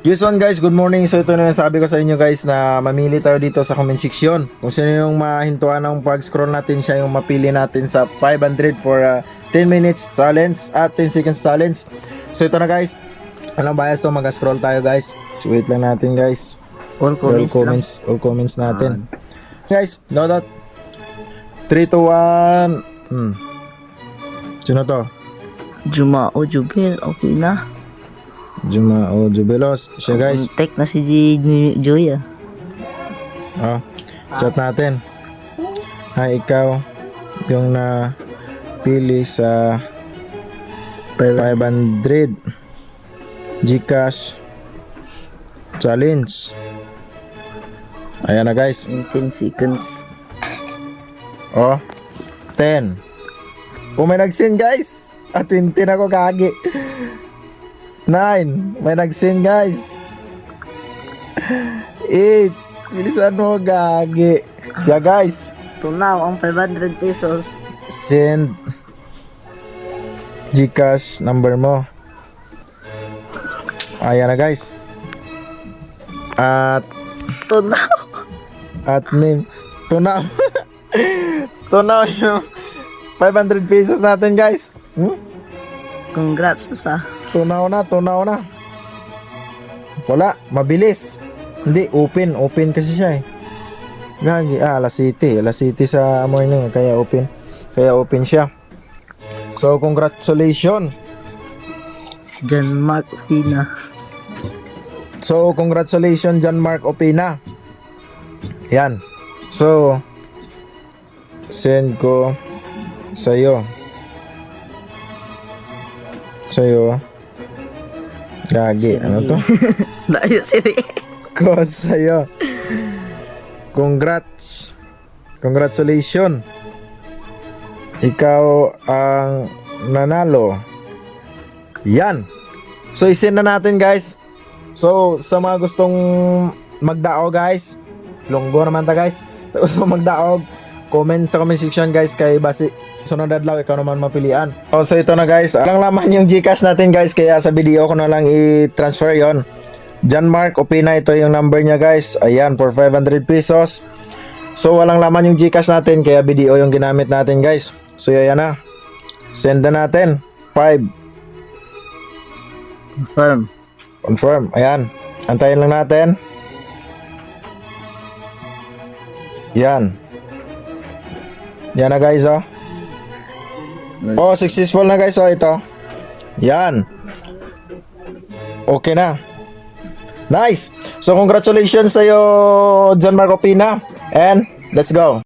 Yes one guys, good morning. So ito na yung sabi ko sa inyo guys na mamili tayo dito sa comment section. Kung sino yung mahintuan ng pag-scroll natin, siya yung mapili natin sa 500 for 10 minutes challenge at 10 seconds challenge. So ito na guys. Anong bias to? Mag-scroll tayo guys. So, wait lang natin guys. All comments, All comments natin. Guys, load out. 3, 2, 1. Sino to? Juma o Jubel, okay na. Juma o Jubelos. Siya guys. Contact na si Joy ah. Chat natin. Hi, ikaw yung napili sa 500 Gcash challenge. Ayan na guys. In 10 seconds. 10. May nag-send guys. 20 na ko kagi. 9. May nag-send guys. 8. Bilisan mo gagi. Siya guys. Tunaw ang 500 pesos. Send Gcash number mo. Ayan na guys. Tunaw. At name. Tunaw. Tunaw yung 500 pesos natin guys. Congrats na sa. Tunaw na. Wala, mabilis. Hindi, open kasi siya eh. Gagi, alas city sa morning, kaya open siya. So, congratulations. John Mark Pina. So, congratulations John Mark Opina. Yan. So, send ko sa'yo. Gagi, ano to? Dayo sini. Ko sa'yo. Congratulations. Ikaw ang nanalo. Yan. So, isend na natin guys. So, sa mga gustong magdaog guys, longgo naman ta guys. Gusto magdaog, comment sa comment section guys, kay basi sunod adlaw ikaw naman mapilian. So ito na guys, alang laman yung Gcash natin guys, kaya sa video ko na lang i-transfer yon. John Mark Opina, ito yung number niya guys. Ayan, for 500 pesos. So walang laman yung Gcash natin, kaya video yung ginamit natin guys. So ayan na. Send na natin. 5. Confirm. Ayan. Antayin lang natin. Yan. Yan na guys successful na guys ito. Yan. Okay na. Nice. So congratulations sa iyo John Mark Opina, and let's go.